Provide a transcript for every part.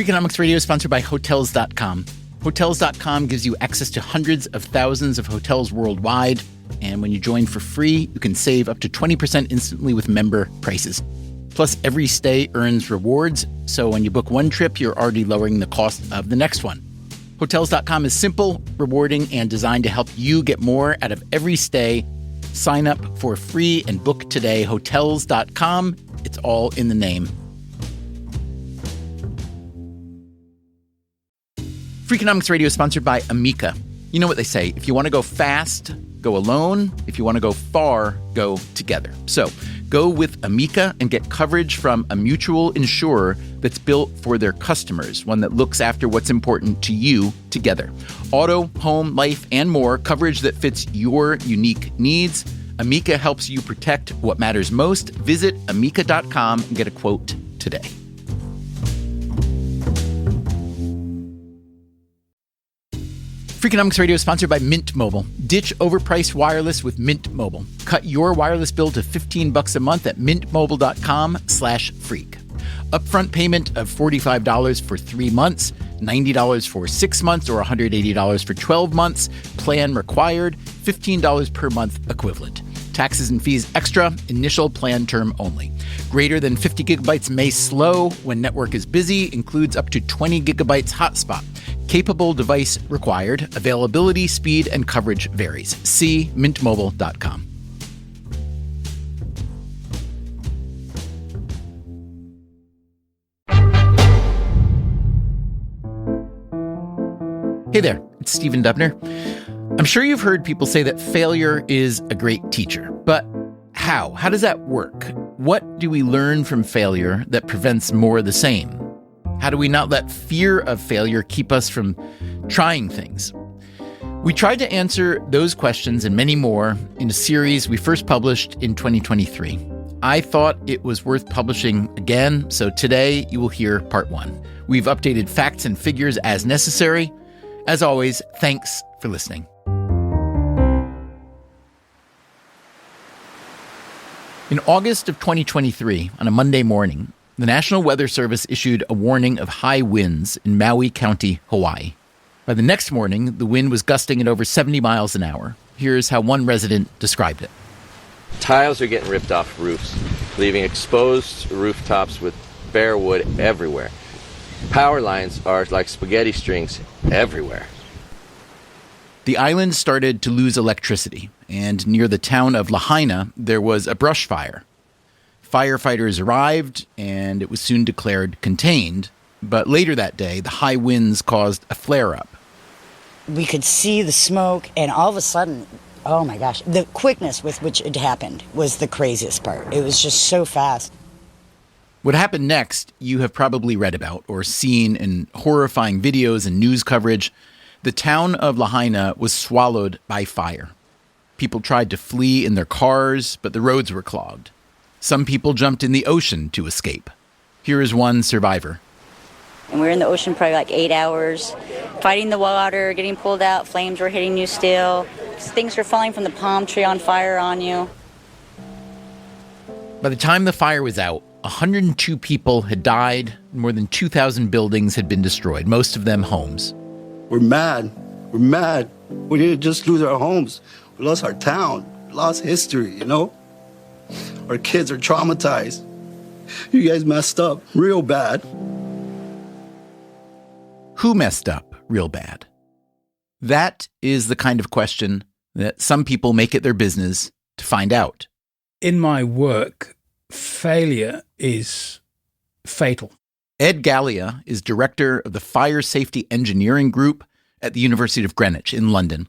Freakonomics Radio is sponsored by Hotels.com. Hotels.com gives you access to hundreds of thousands of hotels worldwide. And when you join for free, you can save up to 20% instantly with member prices. Plus, every stay earns rewards. So when you book one trip, you're already lowering the cost of the next one. Hotels.com is simple, rewarding, and designed to help you get more out of every stay. Sign up for free and book today. Hotels.com. It's all in the name. Freakonomics Radio is sponsored by Amica. You know what they say, if you want to go fast, go alone. If you want to go far, go together. So go with Amica and get coverage from a mutual insurer that's built for their customers, one that looks after what's important to you together. Auto, home, life, and more, coverage that fits your unique needs. Amica helps you protect what matters most. Visit amica.com and get a quote today. Freakonomics Radio is sponsored by Mint Mobile. Ditch overpriced wireless with Mint Mobile. Cut your wireless bill to $15 a month at mintmobile.com/freak. Upfront payment of $45 for 3 months, $90 for 6 months, or $180 for 12 months. Plan required, $15 per month equivalent. Taxes and fees extra, initial plan term only. Greater than 50 gigabytes may slow when network is busy, includes up to 20 gigabytes hotspot. Capable device required. Availability, speed, and coverage varies. See mintmobile.com. Hey there, it's Stephen Dubner. I'm sure you've heard people say that failure is a great teacher, but how? How does that work? What do we learn from failure that prevents more of the same? How do we not let fear of failure keep us from trying things? We tried to answer those questions and many more in a series we first published in 2023. I thought it was worth publishing again, so today you will hear part 1. We've updated facts and figures as necessary. As always, thanks for listening. In August of 2023, on a Monday morning, the National Weather Service issued a warning of high winds in Maui County, Hawaii. By the next morning, the wind was gusting at over 70 miles an hour. Here's how one resident described it. Tiles are getting ripped off roofs, leaving exposed rooftops with bare wood everywhere. Power lines are like spaghetti strings everywhere. The island started to lose electricity, and near the town of Lahaina, there was a brush fire. Firefighters arrived, and it was soon declared contained. But later that day, the high winds caused a flare-up. We could see the smoke, and all of a sudden, oh my gosh, the quickness with which it happened was the craziest part. It was just so fast. What happened next, you have probably read about or seen in horrifying videos and news coverage. The town of Lahaina was swallowed by fire. People tried to flee in their cars, but the roads were clogged. Some people jumped in the ocean to escape. Here is one survivor. And we were in the ocean probably like 8 hours, fighting the water, getting pulled out. Flames were hitting you still. Things were falling from the palm tree on fire on you. By the time the fire was out, 102 people had died. More than 2,000 buildings had been destroyed, most of them homes. We're mad. We're mad. We didn't just lose our homes. We lost our town. We lost history, you know? Our kids are traumatized. You guys messed up real bad. Who messed up real bad? That is the kind of question that some people make it their business to find out. In my work, failure is fatal. Ed Gallia is director of the Fire Safety Engineering Group at the University of Greenwich in London.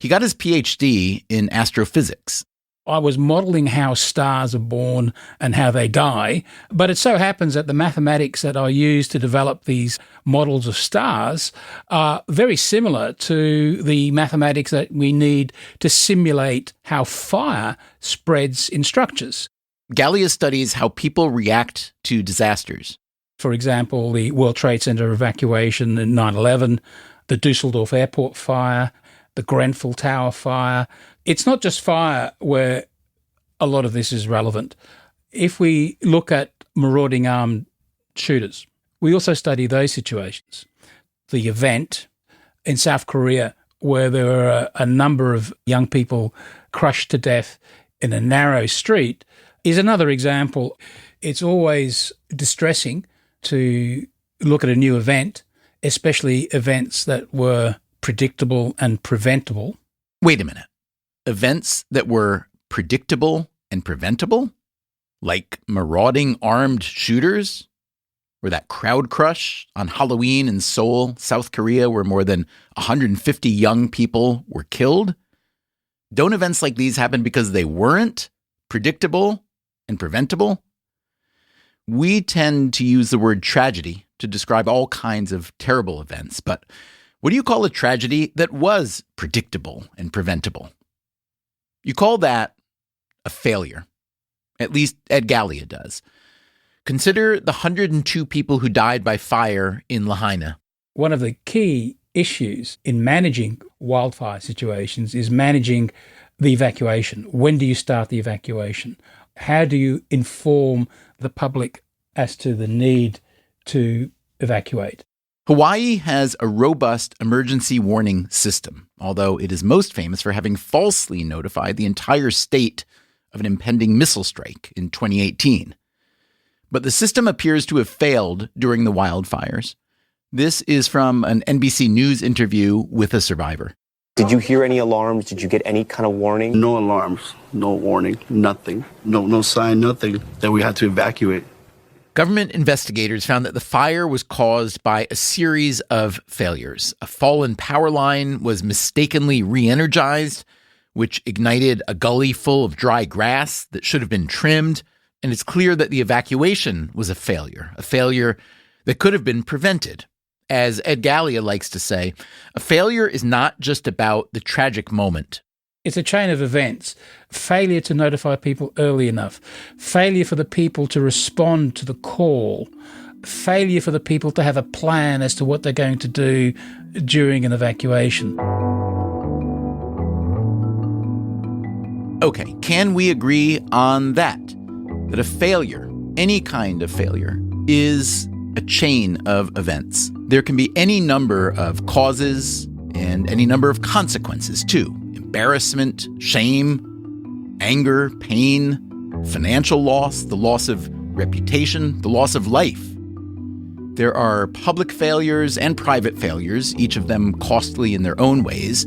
He got his PhD in astrophysics. I was modelling how stars are born and how they die, but it so happens that the mathematics that I use to develop these models of stars are very similar to the mathematics that we need to simulate how fire spreads in structures. Gallia studies how people react to disasters. For example, the World Trade Center evacuation in 9/11, the Dusseldorf Airport fire, the Grenfell Tower fire. It's not just fire where a lot of this is relevant. If we look at marauding armed shooters, We also study those situations. The event in South Korea where there were a number of young people crushed to death in a narrow street is another example. It's always distressing to look at a new event, especially events that were predictable and preventable. Wait a minute. Events that were predictable and preventable? Like marauding armed shooters? Or that crowd crush on Halloween in Seoul, South Korea, where more than 150 young people were killed? Don't events like these happen because they weren't predictable and preventable? We tend to use the word tragedy to describe all kinds of terrible events, but what do you call a tragedy that was predictable and preventable? You call that a failure. At least Ed Gallia does. Consider the 102 people who died by fire in Lahaina. One of the key issues in managing wildfire situations is managing the evacuation. When do you start the evacuation? How do you inform the public as to the need to evacuate? Hawaii has a robust emergency warning system, although it is most famous for having falsely notified the entire state of an impending missile strike in 2018. But the system appears to have failed during the wildfires. This is from an NBC News interview with a survivor. Did you hear any alarms? Did you get any kind of warning? No alarms, no warning, nothing. No sign, nothing that we had to evacuate. Government investigators found that the fire was caused by a series of failures. A fallen power line was mistakenly re-energized, which ignited a gully full of dry grass that should have been trimmed. And it's clear that the evacuation was a failure that could have been prevented. As Ed Gallia likes to say, a failure is not just about the tragic moment. It's a chain of events. Failure to notify people early enough. Failure for the people to respond to the call. Failure for the people to have a plan as to what they're going to do during an evacuation. Okay, can we agree on that? That a failure, any kind of failure, is a chain of events. There can be any number of causes and any number of consequences too. Embarrassment, shame, anger, pain, financial loss, the loss of reputation, the loss of life. There are public failures and private failures, each of them costly in their own ways.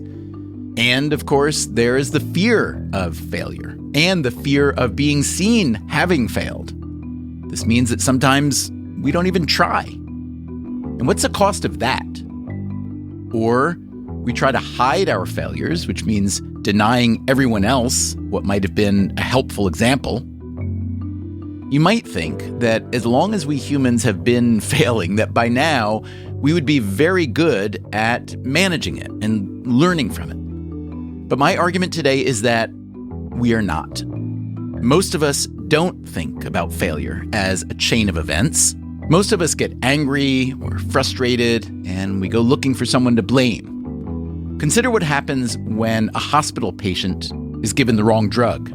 And, of course, there is the fear of failure and the fear of being seen having failed. This means that sometimes we don't even try. And what's the cost of that? Or we try to hide our failures, which means denying everyone else what might have been a helpful example. You might think that as long as we humans have been failing, that by now we would be very good at managing it and learning from it. But my argument today is that we are not. Most of us don't think about failure as a chain of events. Most of us get angry or frustrated, and we go looking for someone to blame. Consider what happens when a hospital patient is given the wrong drug.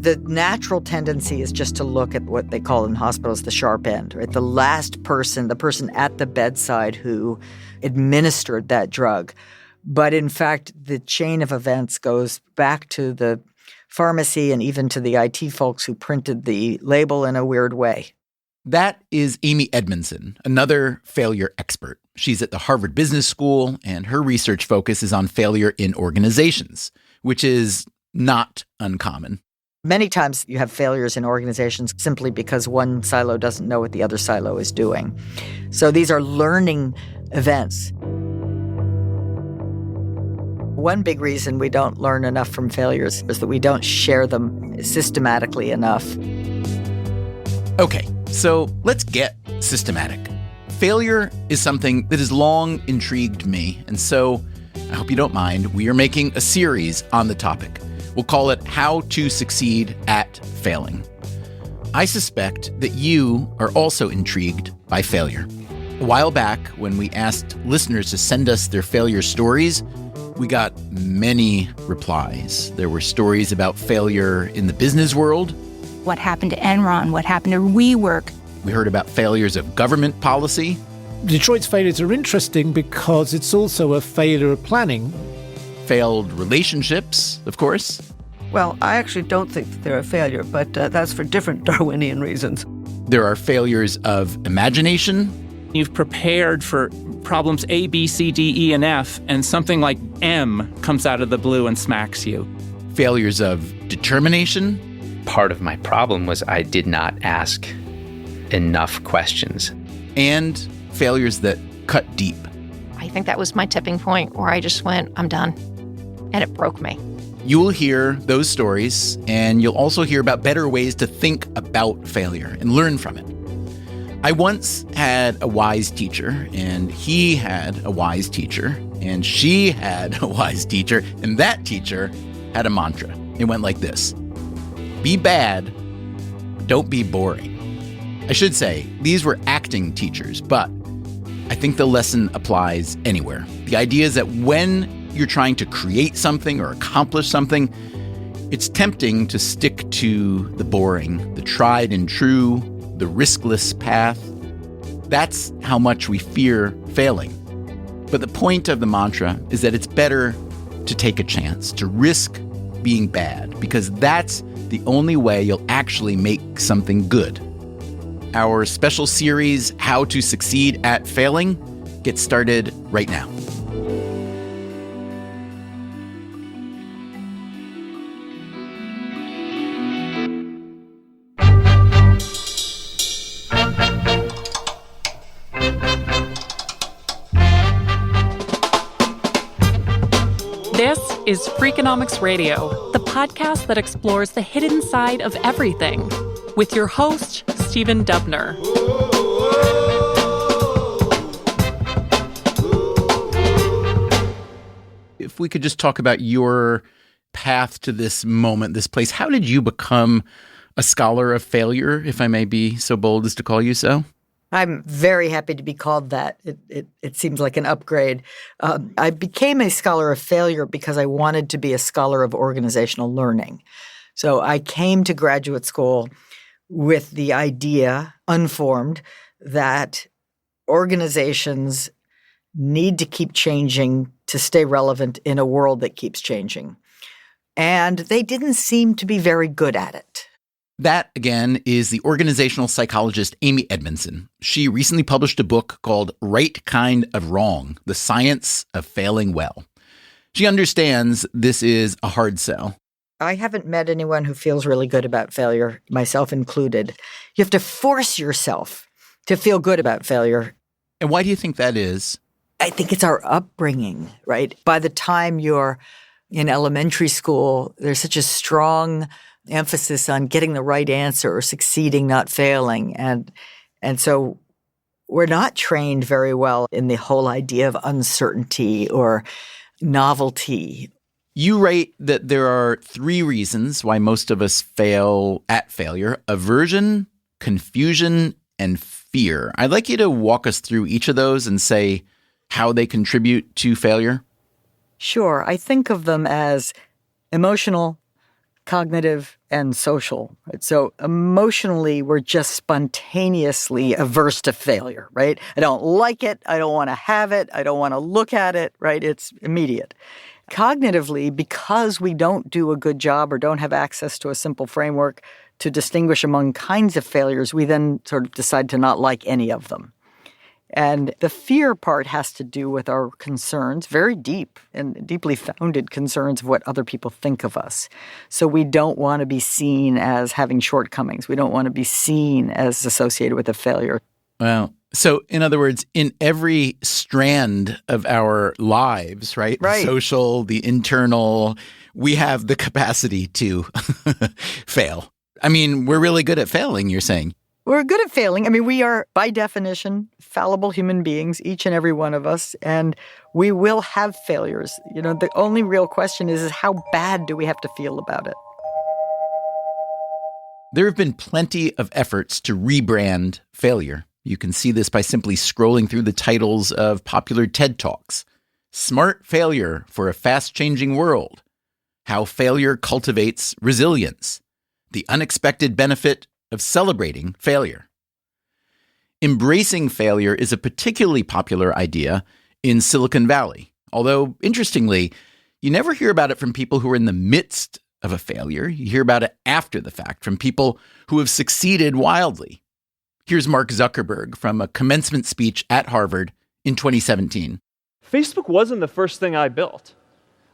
The natural tendency is just to look at what they call in hospitals the sharp end, right? The last person, the person at the bedside who administered that drug. But in fact, the chain of events goes back to the pharmacy and even to the IT folks who printed the label in a weird way. That is Amy Edmondson, another failure expert. She's at the Harvard Business School, and her research focus is on failure in organizations, which is not uncommon. Many times you have failures in organizations simply because one silo doesn't know what the other silo is doing. So these are learning events. One big reason we don't learn enough from failures is that we don't share them systematically enough. Okay, so let's get systematic. Failure is something that has long intrigued me, and so I hope you don't mind, we are making a series on the topic. We'll call it How to Succeed at Failing. I suspect that you are also intrigued by failure. A while back, when we asked listeners to send us their failure stories, we got many replies. There were stories about failure in the business world. What happened to Enron? What happened to WeWork? We heard about failures of government policy. Detroit's failures are interesting because it's also a failure of planning. Failed relationships, of course. Well, I actually don't think that they're a failure, but that's for different Darwinian reasons. There are failures of imagination. You've prepared for problems A, B, C, D, E, and F, and something like M comes out of the blue and smacks you. Failures of determination. Part of my problem was I did not ask enough questions. And failures that cut deep. I think that was my tipping point where I just went, I'm done. And it broke me. You will hear those stories, and you'll also hear about better ways to think about failure and learn from it. I once had a wise teacher, and he had a wise teacher, and she had a wise teacher, and that teacher had a mantra. It went like this: be bad, don't be boring. I should say, these were acting teachers, but I think the lesson applies anywhere. The idea is that when you're trying to create something or accomplish something, it's tempting to stick to the boring, the tried and true, the riskless path. That's how much we fear failing. But the point of the mantra is that it's better to take a chance, to risk being bad, because that's the only way you'll actually make something good. Our special series, How to Succeed at Failing, gets started right now. This is Freakonomics Radio, the podcast that explores the hidden side of everything, with your host, Stephen Dubner. If we could just talk about your path to this moment, this place, how did you become a scholar of failure, if I may be so bold as to call you so? I'm very happy to be called that. It seems like an upgrade. I became a scholar of failure because I wanted to be a scholar of organizational learning. So I came to graduate school with the idea, unformed, that organizations need to keep changing to stay relevant in a world that keeps changing. And they didn't seem to be very good at it. That, again, is the organizational psychologist Amy Edmondson. She recently published a book called Right Kind of Wrong: The Science of Failing Well. She understands this is a hard sell. I haven't met anyone who feels really good about failure, myself included. You have to force yourself to feel good about failure. And why do you think that is? I think it's our upbringing, right? By the time you're in elementary school, there's such a strong emphasis on getting the right answer or succeeding, not failing. And so we're not trained very well in the whole idea of uncertainty or novelty. You write that there are 3 reasons why most of us fail at failure: aversion, confusion, and fear. I'd like you to walk us through each of those and say how they contribute to failure. Sure. I think of them as emotional, cognitive, and social. Right? So emotionally, we're just spontaneously averse to failure, right? I don't like it. I don't want to have it. I don't want to look at it, right? It's immediate. Cognitively, because we don't do a good job or don't have access to a simple framework to distinguish among kinds of failures, we then sort of decide to not like any of them. And the fear part has to do with our concerns, very deep and deeply founded concerns of what other people think of us. So we don't want to be seen as having shortcomings. We don't want to be seen as associated with a failure. Well, so in other words, in every strand of our lives, right? Right. The social, the internal, we have the capacity to fail. I mean, we're really good at failing, you're saying. We're good at failing. I mean, we are, by definition, fallible human beings, each and every one of us, and we will have failures. You know, the only real question is how bad do we have to feel about it? There have been plenty of efforts to rebrand failure. You can see this by simply scrolling through the titles of popular TED Talks. Smart Failure for a Fast-Changing World. How Failure Cultivates Resilience. The Unexpected Benefit of Celebrating Failure. Embracing failure is a particularly popular idea in Silicon Valley. Although, interestingly, you never hear about it from people who are in the midst of a failure. You hear about it after the fact from people who have succeeded wildly. Here's Mark Zuckerberg from a commencement speech at Harvard in 2017. Facebook wasn't the first thing I built.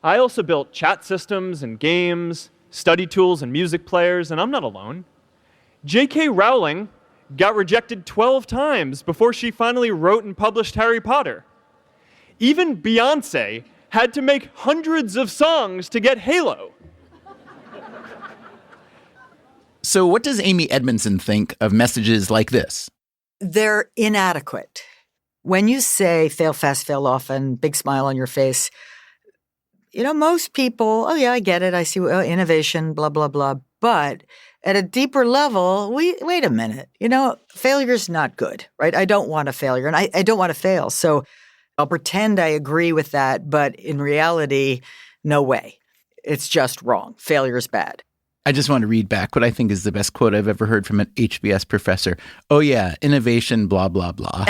I also built chat systems and games, study tools and music players, and I'm not alone. J.K. Rowling got rejected 12 times before she finally wrote and published Harry Potter. Even Beyoncé had to make hundreds of songs to get Halo. So what does Amy Edmondson think of messages like this? They're inadequate. When you say fail fast, fail often, big smile on your face, most people, oh yeah, I get it. I see innovation, blah, blah, blah. But at a deeper level, wait a minute. Failure's not good, right? I don't want a failure, and I don't want to fail. So I'll pretend I agree with that, but in reality, no way. It's just wrong. Failure's bad. I just want to read back what I think is the best quote I've ever heard from an HBS professor. Oh yeah, innovation, blah, blah, blah.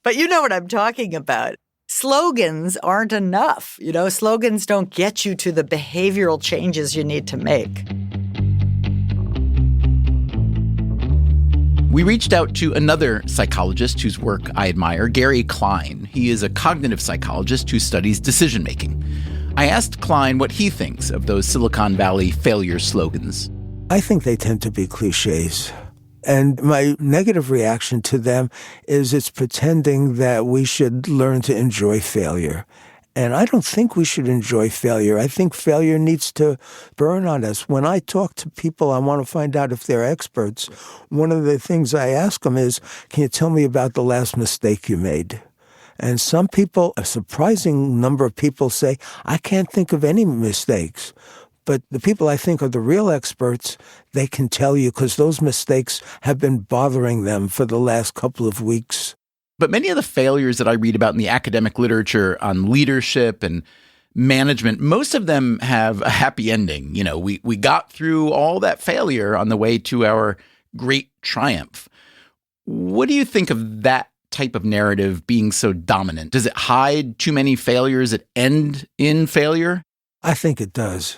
But you know what I'm talking about. Slogans aren't enough. Slogans don't get you to the behavioral changes you need to make. We reached out to another psychologist whose work I admire, Gary Klein. He is a cognitive psychologist who studies decision-making. I asked Klein what he thinks of those Silicon Valley failure slogans. I think they tend to be cliches. And my negative reaction to them is it's pretending that we should learn to enjoy failure. And I don't think we should enjoy failure. I think failure needs to burn on us. When I talk to people, I want to find out if they're experts. One of the things I ask them is, can you tell me about the last mistake you made? And some people, a surprising number of people say, I can't think of any mistakes. But the people I think are the real experts, they can tell you because those mistakes have been bothering them for the last couple of weeks. But many of the failures that I read about in the academic literature on leadership and management, most of them have a happy ending. We got through all that failure on the way to our great triumph. What do you think of that type of narrative being so dominant? Does it hide too many failures that end in failure? I think it does.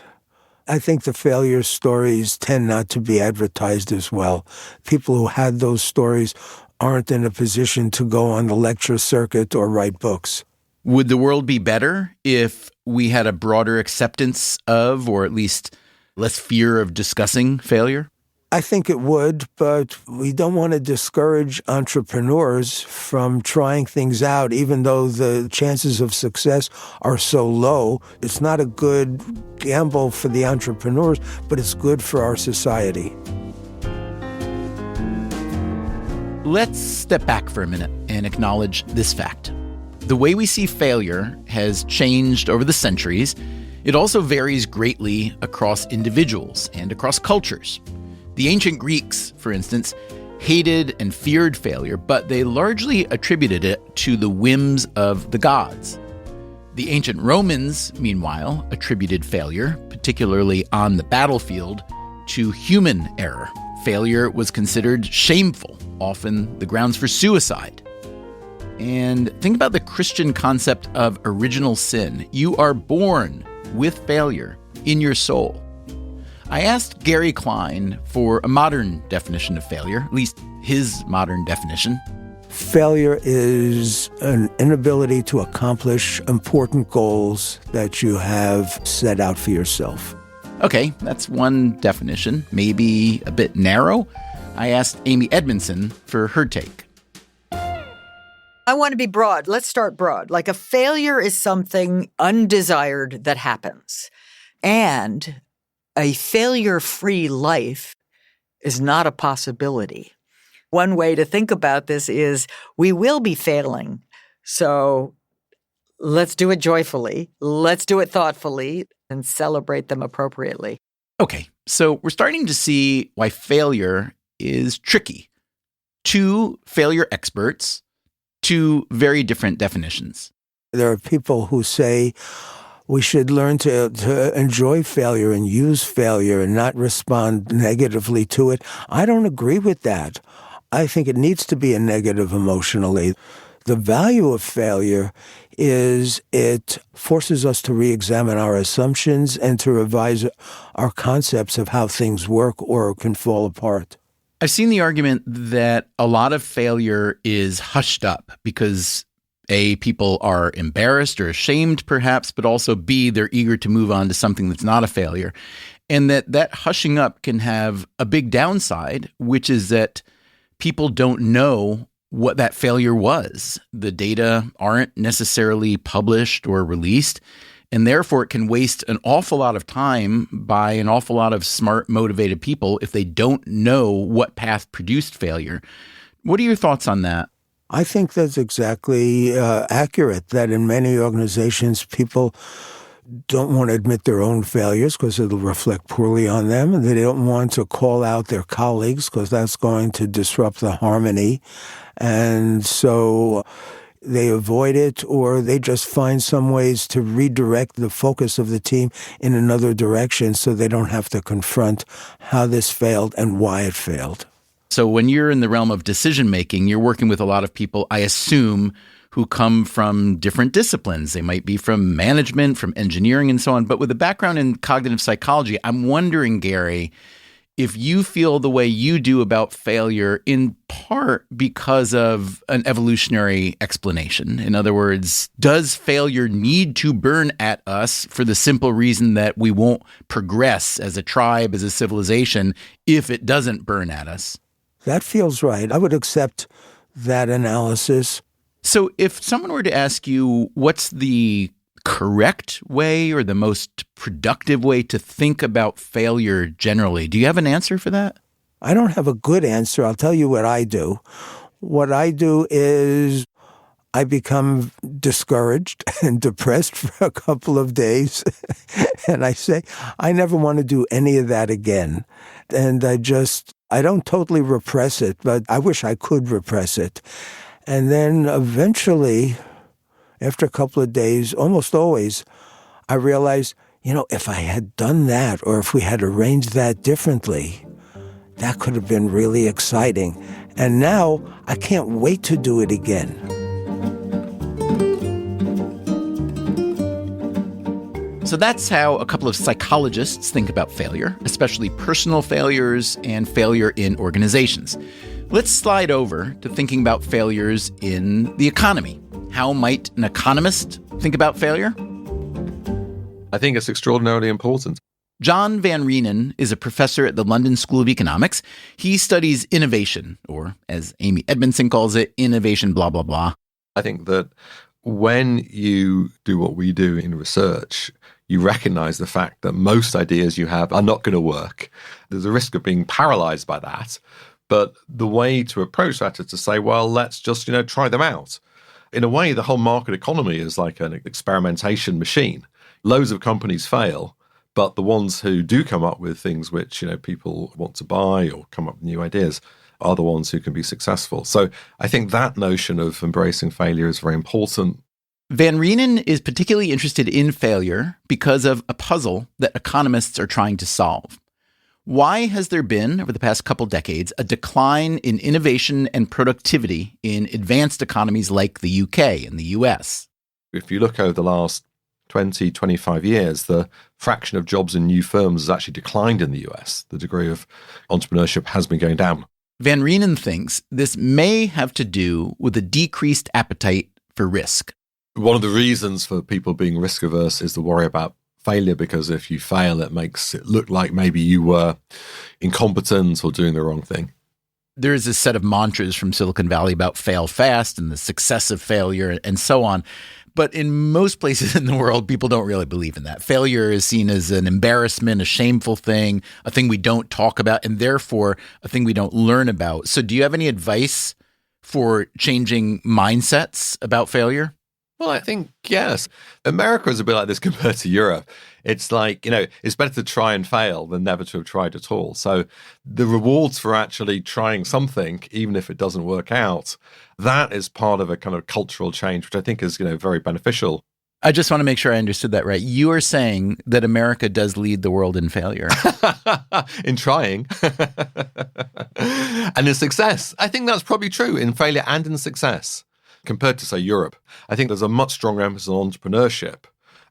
I think the failure stories tend not to be advertised as well. People who had those stories aren't in a position to go on the lecture circuit or write books. Would the world be better if we had a broader acceptance of, or at least less fear of discussing failure? I think it would, but we don't want to discourage entrepreneurs from trying things out, even though the chances of success are so low. It's not a good gamble for the entrepreneurs, but it's good for our society. Let's step back for a minute and acknowledge this fact. The way we see failure has changed over the centuries. It also varies greatly across individuals and across cultures. The ancient Greeks, for instance, hated and feared failure, but they largely attributed it to the whims of the gods. The ancient Romans, meanwhile, attributed failure, particularly on the battlefield, to human error. Failure was considered shameful, often the grounds for suicide. And think about the Christian concept of original sin. You are born with failure in your soul. I asked Gary Klein for a modern definition of failure, at least his modern definition. Failure is an inability to accomplish important goals that you have set out for yourself. Okay, that's one definition, maybe a bit narrow. I asked Amy Edmondson for her take. I want to be broad. Let's start broad. Like a failure is something undesired that happens. And a failure-free life is not a possibility. One way to think about this is we will be failing. So let's do it joyfully. Let's do it thoughtfully and celebrate them appropriately. Okay, so we're starting to see why failure is tricky. Two failure experts, two very different definitions. There are people who say, we should learn to enjoy failure and use failure and not respond negatively to it. I don't agree with that. I think it needs to be a negative emotionally. The value of failure is it forces us to re-examine our assumptions and to revise our concepts of how things work or can fall apart. I've seen the argument that a lot of failure is hushed up because A, people are embarrassed or ashamed perhaps, but also B, they're eager to move on to something that's not a failure. And that hushing up can have a big downside, which is that people don't know what that failure was. The data aren't necessarily published or released, and therefore it can waste an awful lot of time by an awful lot of smart, motivated people if they don't know what path produced failure. What are your thoughts on that? I think that's exactly accurate, that in many organizations, people don't want to admit their own failures because it'll reflect poorly on them, and they don't want to call out their colleagues because that's going to disrupt the harmony. And so they avoid it, or they just find some ways to redirect the focus of the team in another direction so they don't have to confront how this failed and why it failed. So when you're in the realm of decision-making, you're working with a lot of people, I assume, who come from different disciplines. They might be from management, from engineering, and so on. But with a background in cognitive psychology, I'm wondering, Gary, if you feel the way you do about failure in part because of an evolutionary explanation. In other words, does failure need to burn at us for the simple reason that we won't progress as a tribe, as a civilization, if it doesn't burn at us? That feels right. I would accept that analysis. So if someone were to ask you what's the correct way or the most productive way to think about failure generally, do you have an answer for that? I don't have a good answer. I'll tell you what I do. What I do is I become discouraged and depressed for a couple of days. And I say, I never want to do any of that again. And I don't totally repress it, but I wish I could repress it. And then eventually, after a couple of days, almost always, I realized, if I had done that or if we had arranged that differently, that could have been really exciting. And now I can't wait to do it again. So that's how a couple of psychologists think about failure, especially personal failures and failure in organizations. Let's slide over to thinking about failures in the economy. How might an economist think about failure? I think it's extraordinarily important. John Van Reenen is a professor at the London School of Economics. He studies innovation, or as Amy Edmondson calls it, innovation blah, blah, blah. I think that when you do what we do in research, you recognize the fact that most ideas you have are not going to work. There's a risk of being paralyzed by that. But the way to approach that is to say, well, let's just, try them out. In a way, the whole market economy is like an experimentation machine. Loads of companies fail, but the ones who do come up with things which, people want to buy or come up with new ideas are the ones who can be successful. So I think that notion of embracing failure is very important. Van Reenen is particularly interested in failure because of a puzzle that economists are trying to solve. Why has there been, over the past couple decades, a decline in innovation and productivity in advanced economies like the UK and the US? If you look over the last 20, 25 years, the fraction of jobs in new firms has actually declined in the US. The degree of entrepreneurship has been going down. Van Reenen thinks this may have to do with a decreased appetite for risk. One of the reasons for people being risk averse is the worry about failure, because if you fail, it makes it look like maybe you were incompetent or doing the wrong thing. There is a set of mantras from Silicon Valley about fail fast and the success of failure and so on. But in most places in the world, people don't really believe in that. Failure is seen as an embarrassment, a shameful thing, a thing we don't talk about, and therefore a thing we don't learn about. So do you have any advice for changing mindsets about failure? Well, I think, yes. America is a bit like this compared to Europe. It's like, it's better to try and fail than never to have tried at all. So the rewards for actually trying something, even if it doesn't work out, that is part of a kind of cultural change, which I think is, very beneficial. I just want to make sure I understood that right. You are saying that America does lead the world in failure. In trying. And in success. I think that's probably true in failure and in success. Compared to, say, Europe, I think there's a much stronger emphasis on entrepreneurship.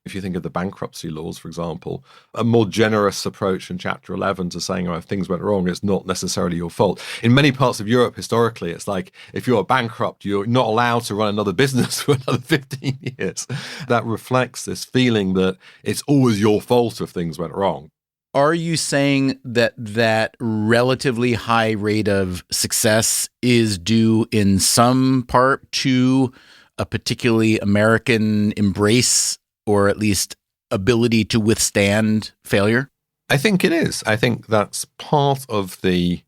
If you think of the bankruptcy laws, for example, a more generous approach in Chapter 11 to saying, if things went wrong, it's not necessarily your fault. In many parts of Europe, historically, it's like if you're bankrupt, you're not allowed to run another business for another 15 years. That reflects this feeling that it's always your fault if things went wrong. Are you saying that that relatively high rate of success is due in some part to a particularly American embrace or at least ability to withstand failure? I think it is. I think that's part of the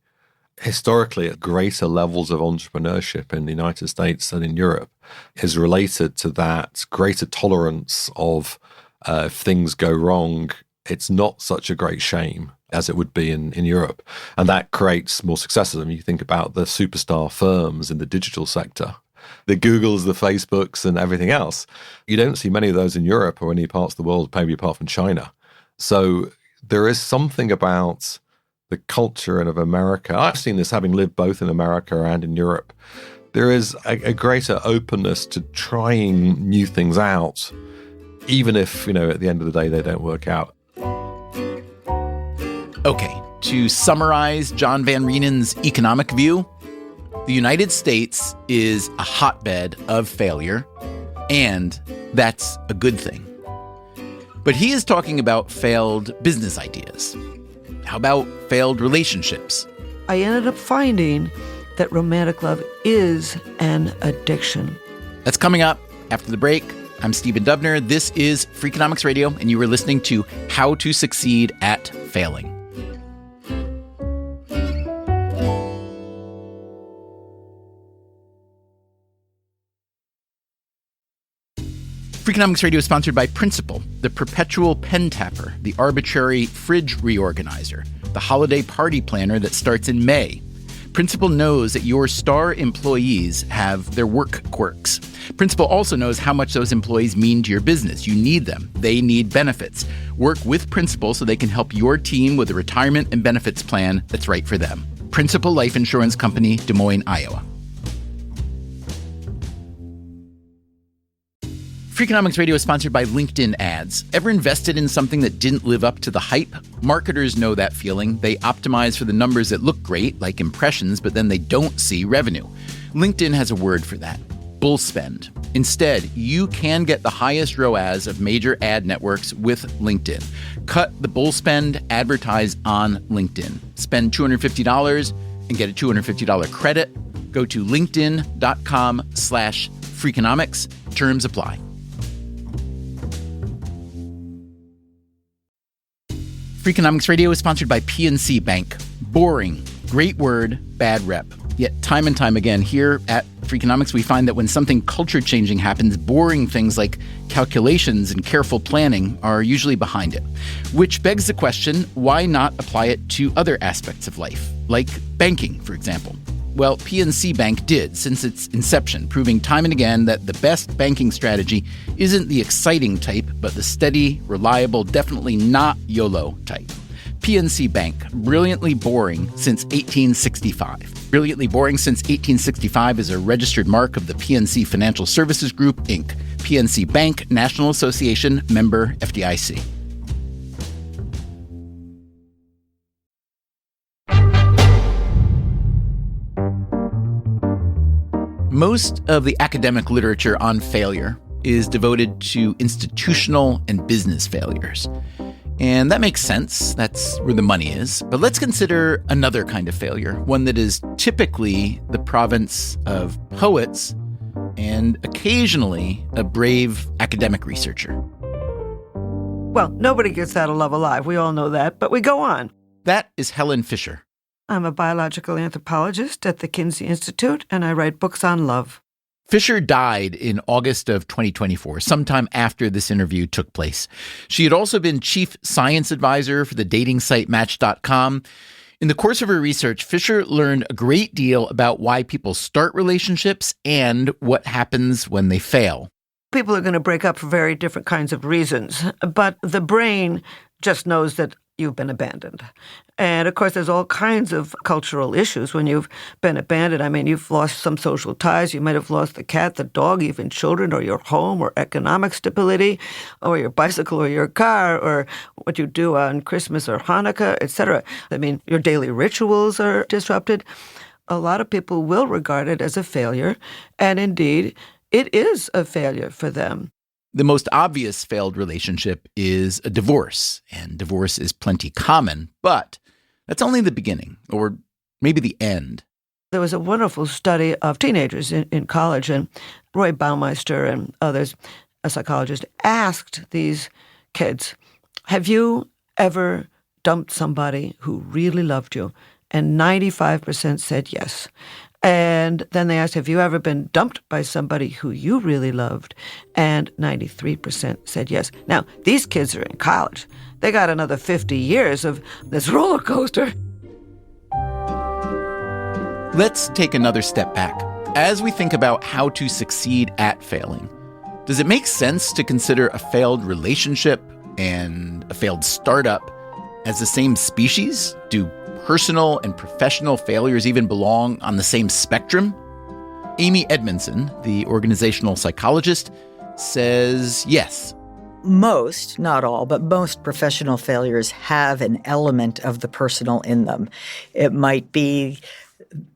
historically greater levels of entrepreneurship in the United States and in Europe is related to that greater tolerance of if things go wrong, it's not such a great shame as it would be in Europe. And that creates more successes. I mean, you think about the superstar firms in the digital sector, the Googles, the Facebooks, and everything else. You don't see many of those in Europe or any parts of the world, maybe apart from China. So there is something about the culture of America. I've seen this having lived both in America and in Europe. There is a greater openness to trying new things out, even if, at the end of the day, they don't work out. Okay, to summarize John Van Reenen's economic view, the United States is a hotbed of failure, and that's a good thing. But he is talking about failed business ideas. How about failed relationships? I ended up finding that romantic love is an addiction. That's coming up after the break. I'm Stephen Dubner. This is Freakonomics Radio, and you are listening to How to Succeed at Failing. Freakonomics Radio is sponsored by Principal, the perpetual pen tapper, the arbitrary fridge reorganizer, the holiday party planner that starts in May. Principal knows that your star employees have their work quirks. Principal also knows how much those employees mean to your business. You need them. They need benefits. Work with Principal so they can help your team with a retirement and benefits plan that's right for them. Principal Life Insurance Company, Des Moines, Iowa. Freakonomics Radio is sponsored by LinkedIn Ads. Ever invested in something that didn't live up to the hype? Marketers know that feeling. They optimize for the numbers that look great, like impressions, but then they don't see revenue. LinkedIn has a word for that: bull spend. Instead, you can get the highest ROAS of major ad networks with LinkedIn. Cut the bull spend, advertise on LinkedIn. Spend $250 and get a $250 credit. Go to linkedin.com/Freakonomics. Terms apply. Freakonomics Radio is sponsored by PNC Bank. Boring, great word, bad rep. Yet time and time again here at Freakonomics, we find that when something culture-changing happens, boring things like calculations and careful planning are usually behind it. Which begs the question, why not apply it to other aspects of life, like banking, for example? Well, PNC Bank did since its inception, proving time and again that the best banking strategy isn't the exciting type, but the steady, reliable, definitely not YOLO type. PNC Bank, brilliantly boring since 1865. Brilliantly boring since 1865 is a registered mark of the PNC Financial Services Group, Inc. PNC Bank, National Association, member FDIC. Most of the academic literature on failure is devoted to institutional and business failures. And that makes sense. That's where the money is. But let's consider another kind of failure, one that is typically the province of poets and occasionally a brave academic researcher. Well, nobody gets out of love alive. We all know that, but we go on. That is Helen Fisher. I'm a biological anthropologist at the Kinsey Institute, and I write books on love. Fisher died in August of 2024, sometime after this interview took place. She had also been chief science advisor for the dating site Match.com. In the course of her research, Fisher learned a great deal about why people start relationships and what happens when they fail. People are going to break up for very different kinds of reasons, but the brain just knows that you've been abandoned. And of course, there's all kinds of cultural issues when you've been abandoned. I mean, you've lost some social ties. You might have lost the cat, the dog, even children, or your home, or economic stability, or your bicycle, or your car, or what you do on Christmas or Hanukkah, etc. I mean, your daily rituals are disrupted. A lot of people will regard it as a failure, and indeed, it is a failure for them. The most obvious failed relationship is a divorce, and divorce is plenty common, but that's only the beginning, or maybe the end. There was a wonderful study of teenagers in college, and Roy Baumeister and others, a psychologist, asked these kids, have you ever dumped somebody who really loved you? And 95% said yes. And then they asked, have you ever been dumped by somebody who you really loved? And 93% said yes. Now, these kids are in college. They got another 50 years of this roller coaster. Let's take another step back. As we think about how to succeed at failing, does it make sense to consider a failed relationship and a failed startup as the same species? Do personal and professional failures even belong on the same spectrum? Amy Edmondson, the organizational psychologist, says yes. Most, not all, but most professional failures have an element of the personal in them. It might be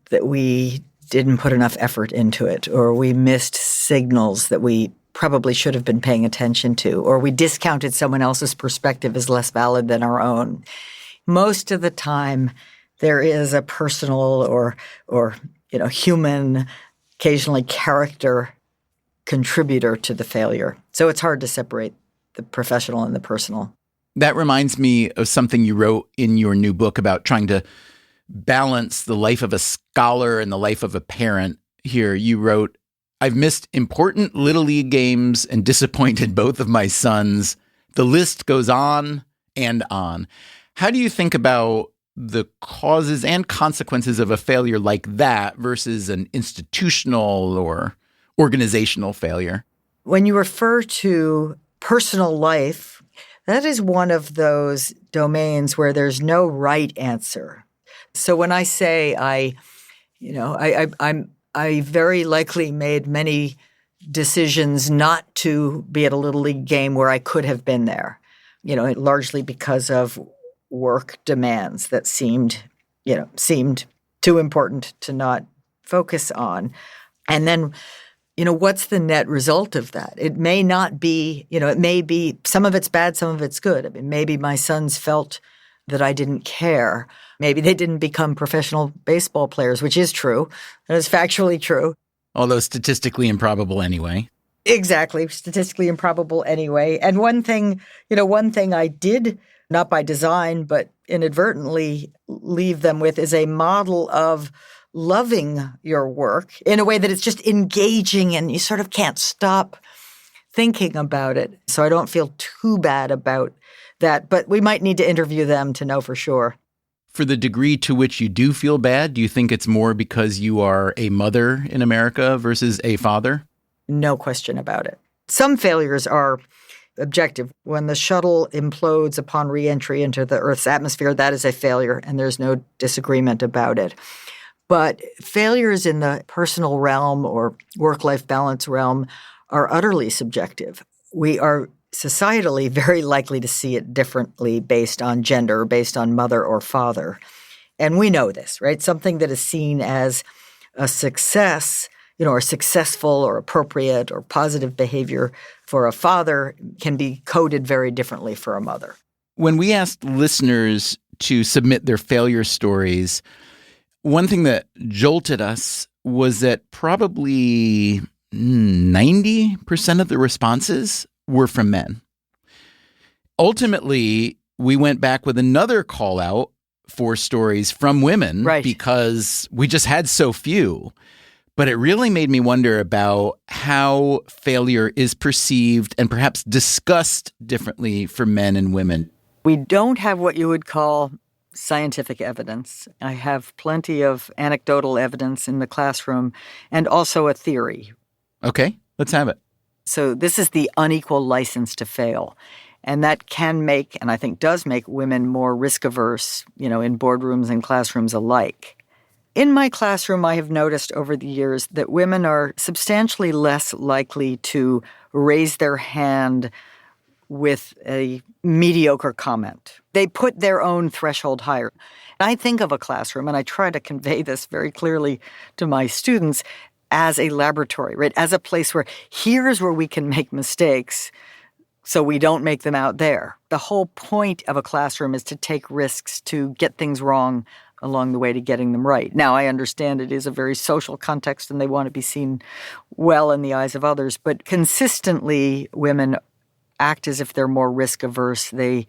that we didn't put enough effort into it, or we missed signals that we probably should have been paying attention to, or we discounted someone else's perspective as less valid than our own. Most of the time, there is a personal or human, occasionally character contributor to the failure. So it's hard to separate the professional and the personal. That reminds me of something you wrote in your new book about trying to balance the life of a scholar and the life of a parent. Here, you wrote, I've missed important Little League games and disappointed both of my sons. The list goes on and on. How do you think about the causes and consequences of a failure like that versus an institutional or organizational failure? When you refer to personal life, that is one of those domains where there's no right answer. So when I say I very likely made many decisions not to be at a Little League game where I could have been there, largely because of work demands that seemed too important to not focus on. And then, what's the net result of that? It may not be, it may be some of it's bad, some of it's good. I mean, maybe my sons felt that I didn't care. Maybe they didn't become professional baseball players, which is true. That is factually true. Although statistically improbable anyway. Exactly. Statistically improbable anyway. And one thing I did, not by design, but inadvertently leave them with is a model of loving your work in a way that it's just engaging and you sort of can't stop thinking about it. So I don't feel too bad about that, but we might need to interview them to know for sure. For the degree to which you do feel bad, do you think it's more because you are a mother in America versus a father? No question about it. Some failures are objective. When the shuttle implodes upon re-entry into the Earth's atmosphere, that is a failure, and there's no disagreement about it. But failures in the personal realm or work-life balance realm are utterly subjective. We are societally very likely to see it differently based on gender, based on mother or father. And we know this, right? Something that is seen as a success, or successful or appropriate or positive behavior for a father can be coded very differently for a mother. When we asked listeners to submit their failure stories, one thing that jolted us was that probably 90% of the responses were from men. Ultimately, we went back with another call out for stories from women, right, because we just had so few. But it really made me wonder about how failure is perceived and perhaps discussed differently for men and women. We don't have what you would call scientific evidence. I have plenty of anecdotal evidence in the classroom and also a theory. Okay, let's have it. So this is the unequal license to fail. And that can make, and I think does make, women more risk-averse, in boardrooms and classrooms alike. In my classroom, I have noticed over the years that women are substantially less likely to raise their hand with a mediocre comment. They put their own threshold higher. I think of a classroom, and I try to convey this very clearly to my students, as a laboratory, right? As a place where here's where we can make mistakes so we don't make them out there. The whole point of a classroom is to take risks, to get things wrong along the way to getting them right. Now, I understand it is a very social context and they want to be seen well in the eyes of others, but consistently women act as if they're more risk averse. They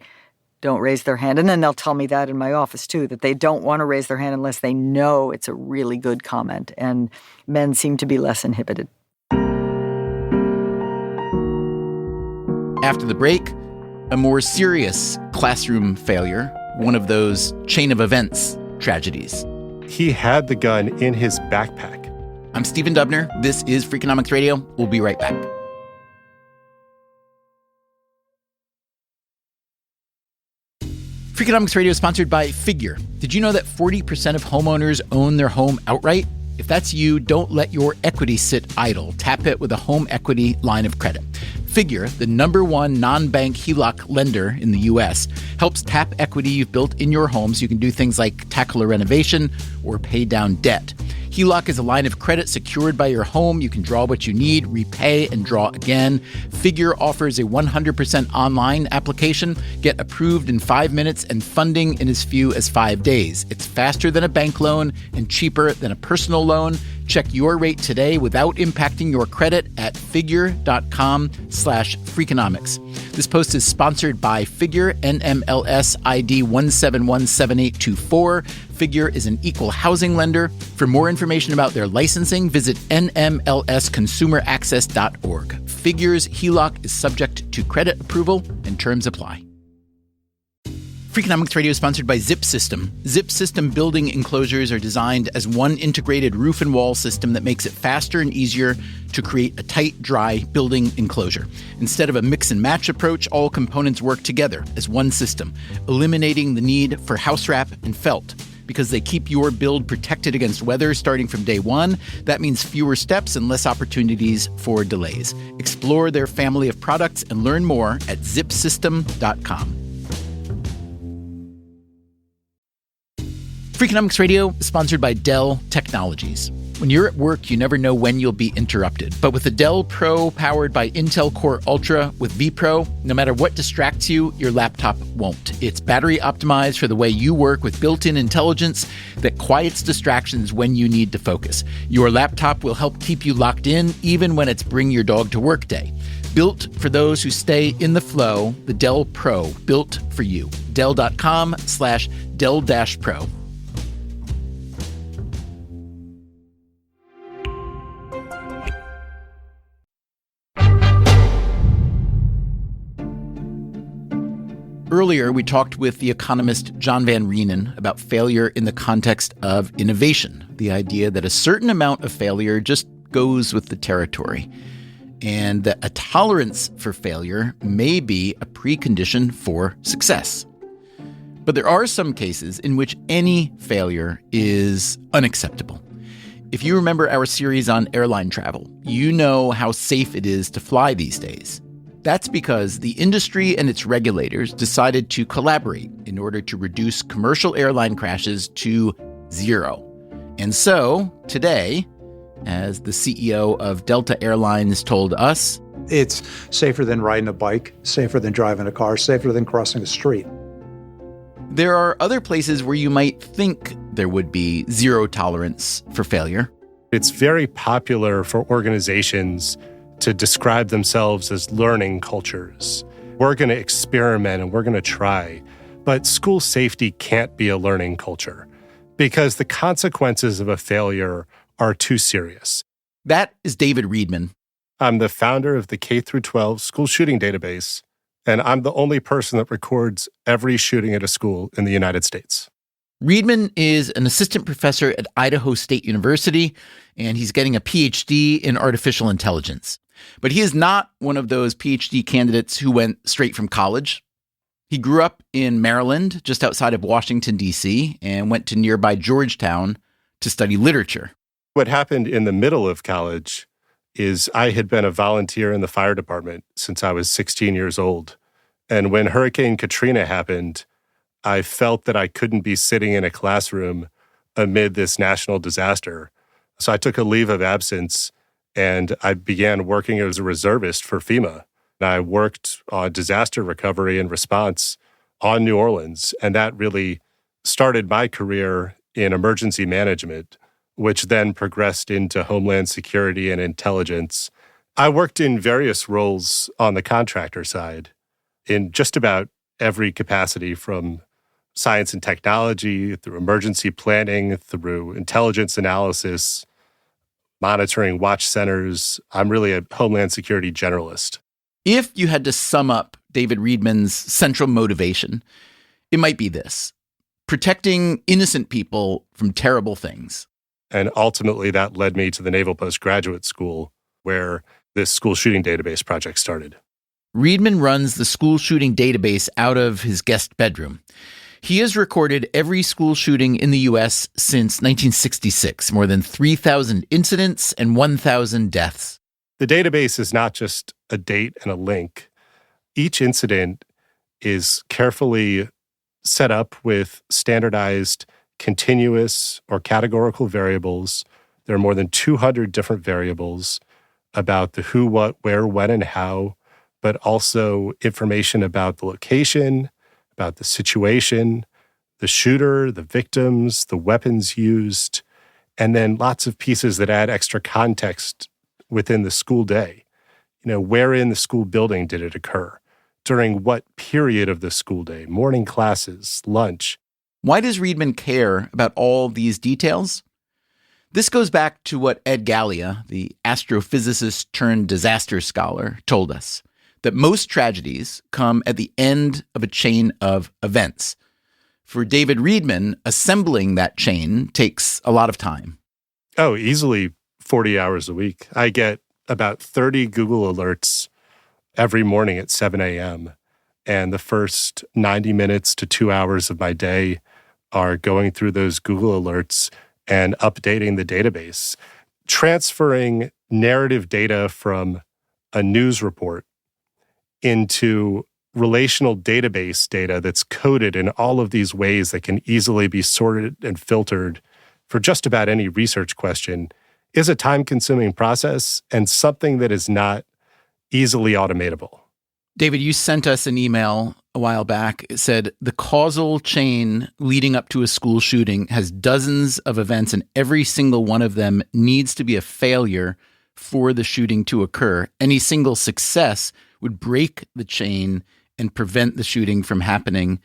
don't raise their hand. And then they'll tell me that in my office too, that they don't want to raise their hand unless they know it's a really good comment. And men seem to be less inhibited. After the break, a more serious classroom failure, one of those chain of events tragedies. He had the gun in his backpack. I'm Stephen Dubner. This is Freakonomics Radio. We'll be right back. Freakonomics Radio is sponsored by Figure. Did you know that 40% of homeowners own their home outright? If that's you, don't let your equity sit idle. Tap it with a home equity line of credit. Figure, the #1 non-bank HELOC lender in the U.S., helps tap equity you've built in your home so you can do things like tackle a renovation or pay down debt. HELOC is a line of credit secured by your home. You can draw what you need, repay, and draw again. Figure offers a 100% online application. Get approved in 5 minutes and funding in as few as 5 days. It's faster than a bank loan and cheaper than a personal loan. Check your rate today without impacting your credit at figure.com/Freakonomics. This post is sponsored by Figure, NMLS ID 1717824. Figure is an equal housing lender. For more information about their licensing, visit nmlsconsumeraccess.org. Figure's HELOC is subject to credit approval and terms apply. Freakonomics Radio is sponsored by Zip System. Zip System building enclosures are designed as one integrated roof and wall system that makes it faster and easier to create a tight, dry building enclosure. Instead of a mix and match approach, all components work together as one system, eliminating the need for house wrap and felt. Because they keep your build protected against weather starting from day one, that means fewer steps and less opportunities for delays. Explore their family of products and learn more at zipsystem.com. Freakonomics Radio is sponsored by Dell Technologies. When you're at work, you never know when you'll be interrupted. But with the Dell Pro powered by Intel Core Ultra with vPro, no matter what distracts you, your laptop won't. It's battery optimized for the way you work with built-in intelligence that quiets distractions when you need to focus. Your laptop will help keep you locked in even when it's bring your dog to work day. Built for those who stay in the flow, the Dell Pro, built for you. Dell.com/Dell-Pro. Earlier, we talked with the economist John Van Reenen about failure in the context of innovation, the idea that a certain amount of failure just goes with the territory, and that a tolerance for failure may be a precondition for success. But there are some cases in which any failure is unacceptable. If you remember our series on airline travel, you know how safe it is to fly these days. That's because the industry and its regulators decided to collaborate in order to reduce commercial airline crashes to zero. And so, today, as the CEO of Delta Airlines told us, it's safer than riding a bike, safer than driving a car, safer than crossing a street. There are other places where you might think there would be zero tolerance for failure. It's very popular for organizations to describe themselves as learning cultures. We're going to experiment and we're going to try. But school safety can't be a learning culture because the consequences of a failure are too serious. That is David Reedman. I'm the founder of the K-12 school shooting database, and I'm the only person that records every shooting at a school in the United States. Reedman is an assistant professor at Idaho State University, and he's getting a PhD in artificial intelligence. But he is not one of those PhD candidates who went straight from college. He grew up in Maryland, just outside of Washington, D.C., and went to nearby Georgetown to study literature. What happened in the middle of college is I had been a volunteer in the fire department since I was 16 years old. And when Hurricane Katrina happened, I felt that I couldn't be sitting in a classroom amid this national disaster. So I took a leave of absence and I began working as a reservist for FEMA. And I worked on disaster recovery and response on New Orleans. And that really started my career in emergency management, which then progressed into Homeland Security and intelligence. I worked in various roles on the contractor side in just about every capacity, from science and technology, through emergency planning, through intelligence analysis, monitoring watch centers. I'm really a Homeland Security generalist. If you had to sum up David Riedman's central motivation, it might be this: protecting innocent people from terrible things. And ultimately, that led me to the Naval Postgraduate School, where this school shooting database project started. Riedman runs the school shooting database out of his guest bedroom. He has recorded every school shooting in the U.S. since 1966, more than 3,000 incidents and 1,000 deaths. The database is not just a date and a link. Each incident is carefully set up with standardized continuous or categorical variables. There are more than 200 different variables about the who, what, where, when, and how, but also information about the location, about the situation, the shooter, the victims, the weapons used, and then lots of pieces that add extra context within the school day. Where in the school building did it occur? During what period of the school day? Morning classes, lunch. Why does Riedman care about all these details? This goes back to what Ed Gallia, the astrophysicist turned disaster scholar, told us, that most tragedies come at the end of a chain of events. For David Riedman, assembling that chain takes a lot of time. Oh, easily 40 hours a week. I get about 30 Google alerts every morning at 7 a.m. And the first 90 minutes to 2 hours of my day are going through those Google alerts and updating the database, transferring narrative data from a news report into relational database data that's coded in all of these ways that can easily be sorted and filtered for just about any research question is a time-consuming process and something that is not easily automatable. David, you sent us an email a while back. It said the causal chain leading up to a school shooting has dozens of events, and every single one of them needs to be a failure for the shooting to occur. Any single success would break the chain and prevent the shooting from happening.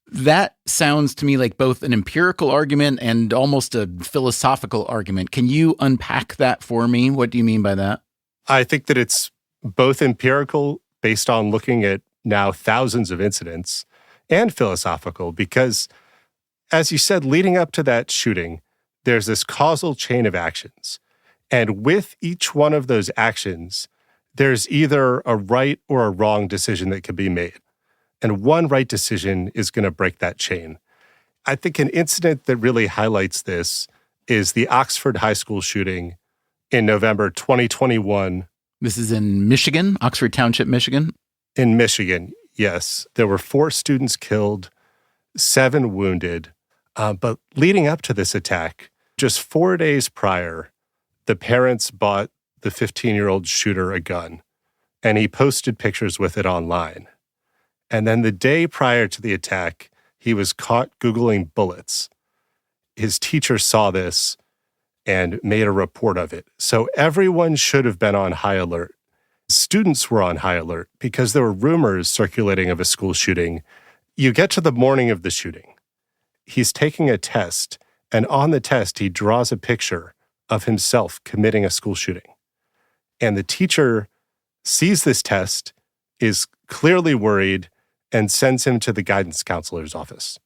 That sounds to me like both an empirical argument and almost a philosophical argument. Can you unpack that for me? What do you mean by that? I think that it's both empirical, based on looking at now thousands of incidents, and philosophical, because, as you said, leading up to that shooting, there's this causal chain of actions. And with each one of those actions, there's either a right or a wrong decision that can be made. And one right decision is going to break that chain. I think an incident that really highlights this is the Oxford High School shooting in November 2021. This is in Michigan, Oxford Township, Michigan? In Michigan, yes. There were 4 students killed, 7 wounded. But leading up to this attack, just 4 days prior, the parents bought the 15-year-old shooter a gun, and he posted pictures with it online. And then the day prior to the attack, he was caught Googling bullets. His teacher saw this and made a report of it. So everyone should have been on high alert. Students were on high alert because there were rumors circulating of a school shooting. You get to the morning of the shooting. He's taking a test, and on the test, he draws a picture of himself committing a school shooting. And the teacher sees this test, is clearly worried, and sends him to the guidance counselor's office.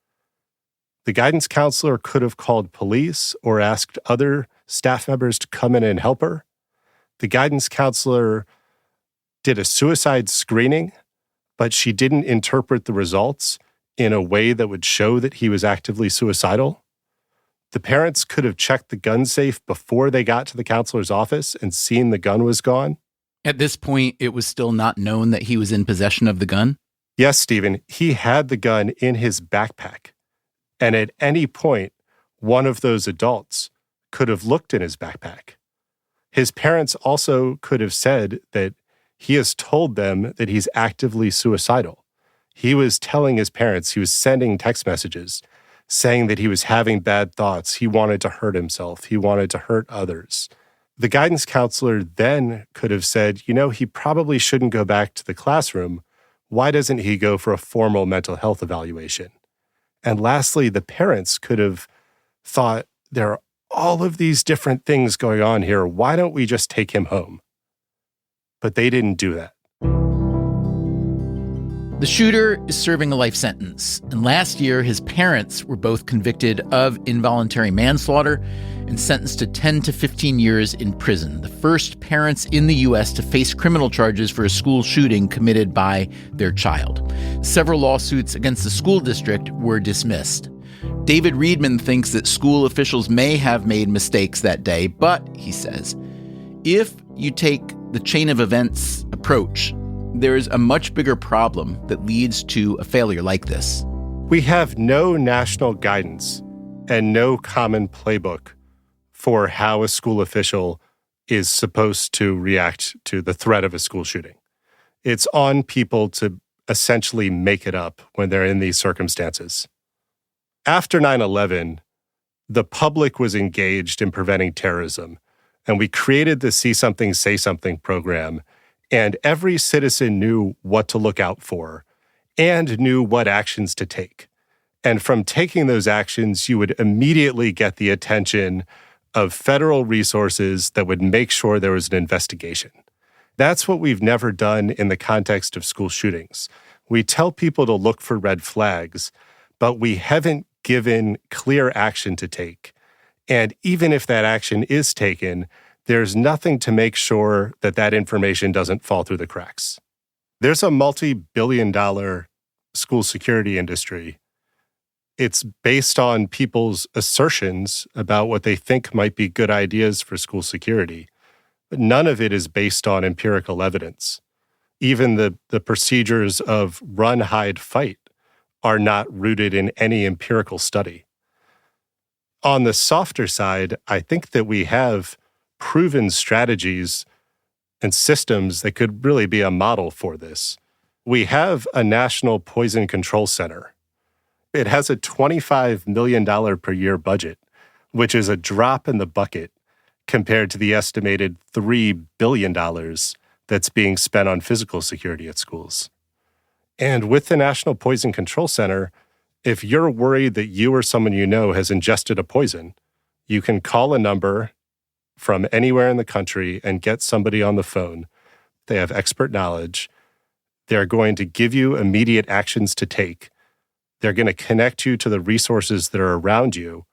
The guidance counselor could have called police or asked other staff members to come in and help her. The guidance counselor did a suicide screening, but she didn't interpret the results in a way that would show that he was actively suicidal. The parents could have checked the gun safe before they got to the counselor's office and seen the gun was gone. At this point, it was still not known that he was in possession of the gun? Yes, Stephen, he had the gun in his backpack. And at any point, one of those adults could have looked in his backpack. His parents also could have said that he has told them that he's actively suicidal. He was telling his parents, he was sending text messages saying that he was having bad thoughts. He wanted to hurt himself. He wanted to hurt others. The guidance counselor then could have said, he probably shouldn't go back to the classroom. Why doesn't he go for a formal mental health evaluation? And lastly, the parents could have thought, there are all of these different things going on here. Why don't we just take him home? But they didn't do that. The shooter is serving a life sentence, and last year his parents were both convicted of involuntary manslaughter and sentenced to 10 to 15 years in prison, the first parents in the U.S. to face criminal charges for a school shooting committed by their child. Several lawsuits against the school district were dismissed. David Riedman thinks that school officials may have made mistakes that day, but, he says, if you take the chain of events approach, there is a much bigger problem that leads to a failure like this. We have no national guidance and no common playbook for how a school official is supposed to react to the threat of a school shooting. It's on people to essentially make it up when they're in these circumstances. After 9/11, the public was engaged in preventing terrorism, and we created the See Something, Say Something program, and every citizen knew what to look out for and knew what actions to take. And from taking those actions, you would immediately get the attention of federal resources that would make sure there was an investigation. That's what we've never done in the context of school shootings. We tell people to look for red flags, but we haven't given clear action to take. And even if that action is taken, there's nothing to make sure that that information doesn't fall through the cracks. There's a multi-billion-dollar school security industry. It's based on people's assertions about what they think might be good ideas for school security, but none of it is based on empirical evidence. Even the procedures of run, hide, fight are not rooted in any empirical study. On the softer side, I think that we have proven strategies and systems that could really be a model for this. We have a National Poison Control Center. It has a $25 million per year budget, which is a drop in the bucket compared to the estimated $3 billion that's being spent on physical security at schools. And with the National Poison Control Center, if you're worried that you or someone you know has ingested a poison, you can call a number from anywhere in the country and get somebody on the phone. They have expert knowledge. They're going to give you immediate actions to take. They're going to connect you to the resources that are around you,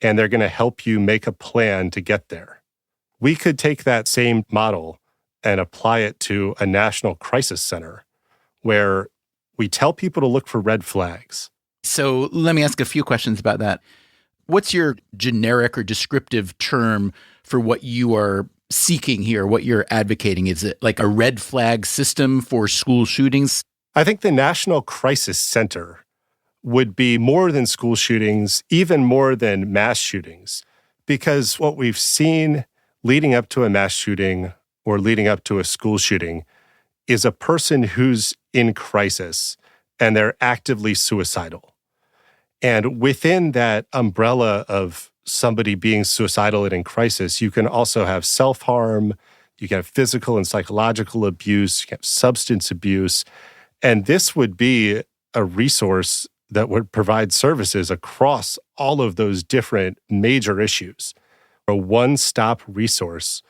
and they're going to help you make a plan to get there. We could take that same model and apply it to a national crisis center where we tell people to look for red flags. So let me ask a few questions about that. What's your generic or descriptive term for what you are seeking here, what you're advocating? Is it like a red flag system for school shootings? I think the National Crisis Center would be more than school shootings, even more than mass shootings, because what we've seen leading up to a mass shooting or leading up to a school shooting is a person who's in crisis and they're actively suicidal. And within that umbrella of somebody being suicidal and in crisis, you can also have self-harm, you can have physical and psychological abuse, you can have substance abuse. And this would be a resource that would provide services across all of those different major issues. A one-stop resource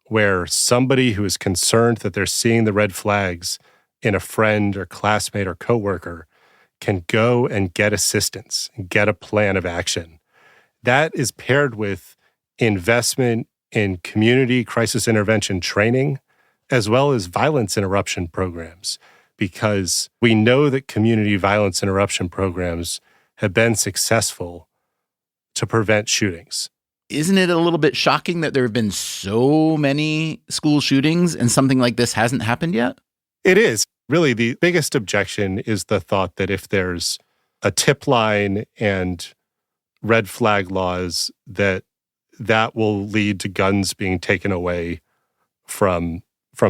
where somebody who is concerned that they're seeing the red flags in a friend or classmate or coworker can go and get assistance, and get a plan of action. That is paired with investment in community crisis intervention training, as well as violence interruption programs, because we know that community violence interruption programs have been successful to prevent shootings. Isn't it a little bit shocking that there have been so many school shootings and something like this hasn't happened yet? It is. Really, the biggest objection is the thought that if there's a tip line and red flag laws, that will lead to guns being taken away from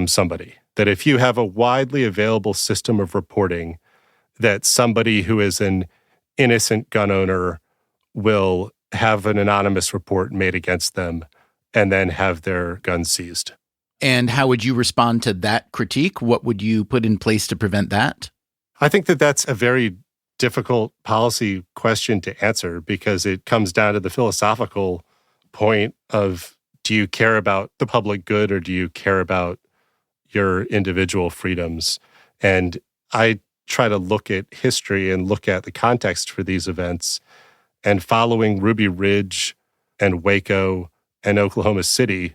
somebody. That if you have a widely available system of reporting, that somebody who is an innocent gun owner will have an anonymous report made against them and then have their guns seized. And how would you respond to that critique? What would you put in place to prevent that? I think that that's a very difficult policy question to answer, because it comes down to the philosophical point of, do you care about the public good or do you care about your individual freedoms? And I try to look at history and look at the context for these events. And following Ruby Ridge and Waco and Oklahoma City,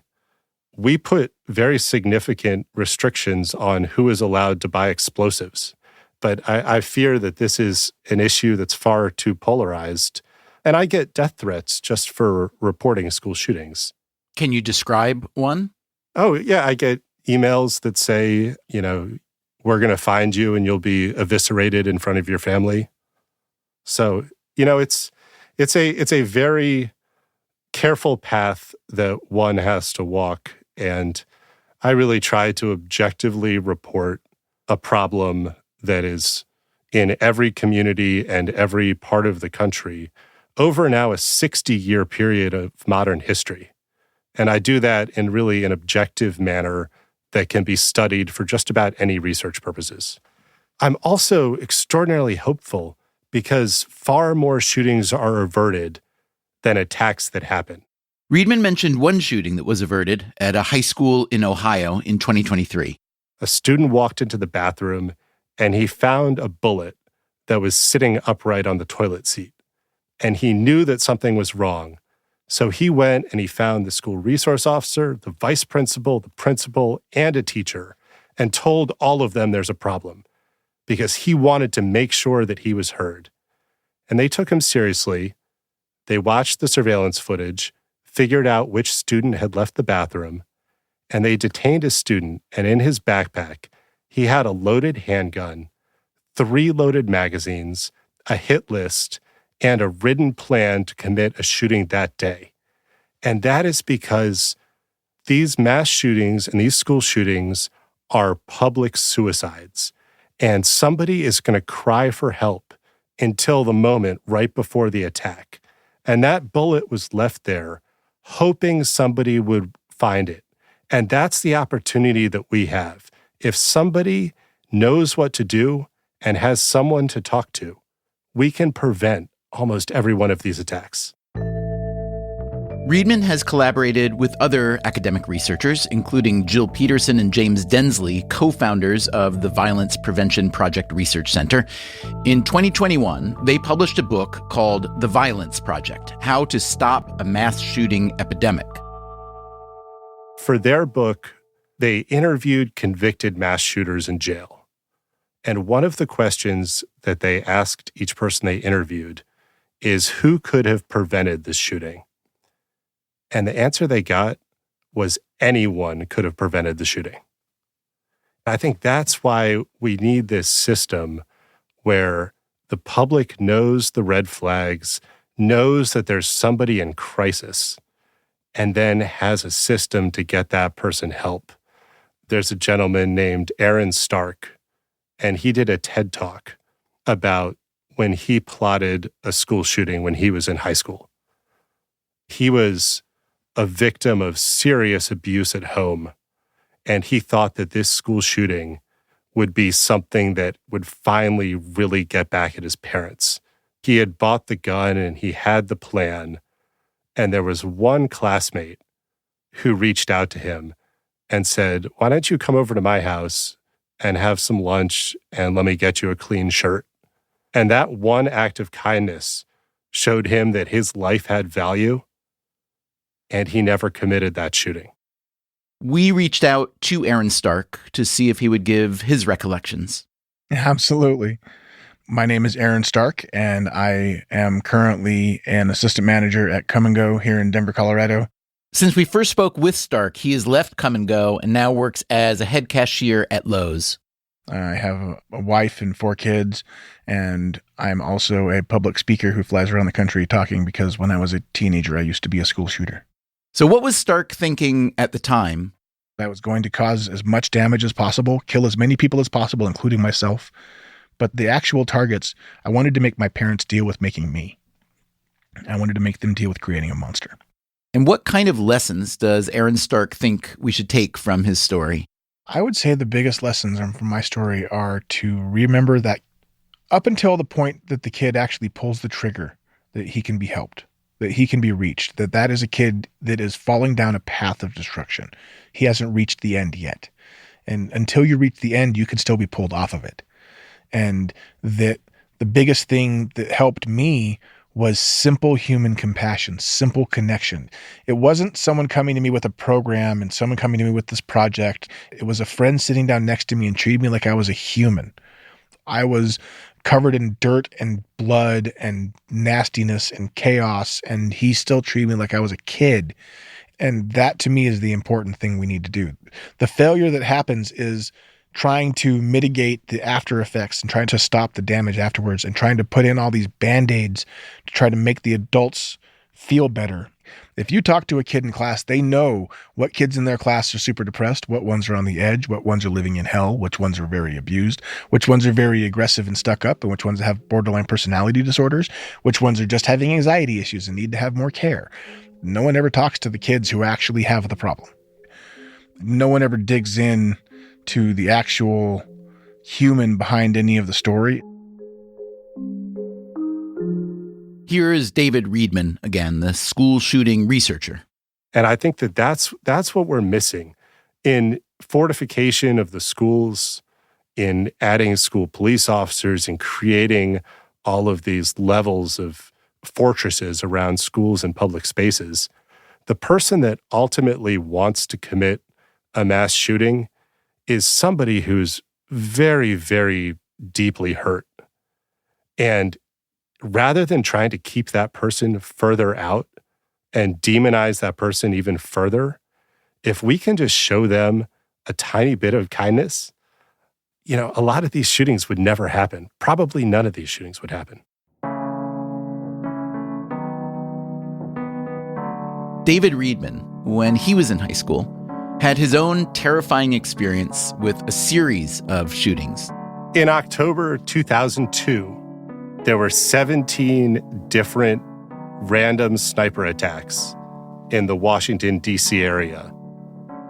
we put very significant restrictions on who is allowed to buy explosives. But I fear that this is an issue that's far too polarized. And I get death threats just for reporting school shootings. Can you describe one? Oh, yeah. I get emails that say, we're going to find you and you'll be eviscerated in front of your family. So, it's a very careful path that one has to walk. And I really try to objectively report a problem that is in every community and every part of the country over now a 60-year period of modern history. And I do that in really an objective manner that can be studied for just about any research purposes. I'm also extraordinarily hopeful because far more shootings are averted than attacks that happen. Reedman mentioned one shooting that was averted at a high school in Ohio in 2023. A student walked into the bathroom and he found a bullet that was sitting upright on the toilet seat. And he knew that something was wrong. So he went and he found the school resource officer, the vice principal, the principal, and a teacher, and told all of them there's a problem because he wanted to make sure that he was heard. And they took him seriously. They watched the surveillance footage, figured out which student had left the bathroom, and they detained a student, and in his backpack, he had a loaded handgun, 3 loaded magazines, a hit list, and a written plan to commit a shooting that day. And that is because these mass shootings and these school shootings are public suicides. And somebody is going to cry for help until the moment right before the attack. And that bullet was left there, hoping somebody would find it. And that's the opportunity that we have. If somebody knows what to do and has someone to talk to, we can prevent almost every one of these attacks. Reedman has collaborated with other academic researchers, including Jill Peterson and James Densley, co-founders of the Violence Prevention Project Research Center. In 2021, they published a book called The Violence Project: How to Stop a Mass Shooting Epidemic. For their book, they interviewed convicted mass shooters in jail. And one of the questions that they asked each person they interviewed is, who could have prevented this shooting? And the answer they got was anyone could have prevented the shooting. I think that's why we need this system where the public knows the red flags, knows that there's somebody in crisis, and then has a system to get that person help. There's a gentleman named Aaron Stark, and he did a TED Talk about when he plotted a school shooting when he was in high school. He was a victim of serious abuse at home, and he thought that this school shooting would be something that would finally really get back at his parents. He had bought the gun and he had the plan, and there was one classmate who reached out to him and said, "Why don't you come over to my house and have some lunch and let me get you a clean shirt?" And that one act of kindness showed him that his life had value, and he never committed that shooting. We reached out to Aaron Stark to see if he would give his recollections. Absolutely. My name is Aaron Stark, and I am currently an assistant manager at Come and Go here in Denver, Colorado. Since we first spoke with Stark, he has left Come and Go and now works as a head cashier at Lowe's. I have a wife and 4 kids, and I'm also a public speaker who flies around the country talking because when I was a teenager, I used to be a school shooter. So what was Stark thinking at the time? I was going to cause as much damage as possible, kill as many people as possible, including myself. But the actual targets, I wanted to make my parents deal with making me. I wanted to make them deal with creating a monster. And what kind of lessons does Aaron Stark think we should take from his story? I would say the biggest lessons from my story are to remember that up until the point that the kid actually pulls the trigger, that he can be helped, that he can be reached, that is a kid that is falling down a path of destruction. He hasn't reached the end yet. And until you reach the end, you can still be pulled off of it. And that the biggest thing that helped me was simple human compassion, simple connection. It wasn't someone coming to me with a program and someone coming to me with this project. It was a friend sitting down next to me and treating me like I was a human. I was covered in dirt and blood and nastiness and chaos, and he still treated me like I was a kid. And that to me is the important thing we need to do. The failure that happens is trying to mitigate the after effects and trying to stop the damage afterwards and trying to put in all these Band-Aids to try to make the adults feel better. If you talk to a kid in class, they know what kids in their class are super depressed, what ones are on the edge, what ones are living in hell, which ones are very abused, which ones are very aggressive and stuck up, and which ones have borderline personality disorders, which ones are just having anxiety issues and need to have more care. No one ever talks to the kids who actually have the problem. No one ever digs in to the actual human behind any of the story. Here is David Riedman again, the school shooting researcher. And I think that's what we're missing in fortification of the schools, in adding school police officers, and creating all of these levels of fortresses around schools and public spaces. The person that ultimately wants to commit a mass shooting is somebody who's very, very deeply hurt. And rather than trying to keep that person further out and demonize that person even further, if we can just show them a tiny bit of kindness, a lot of these shootings would never happen. Probably none of these shootings would happen. David Riedman, when he was in high school, had his own terrifying experience with a series of shootings. In October 2002, there were 17 different random sniper attacks in the Washington, D.C. area.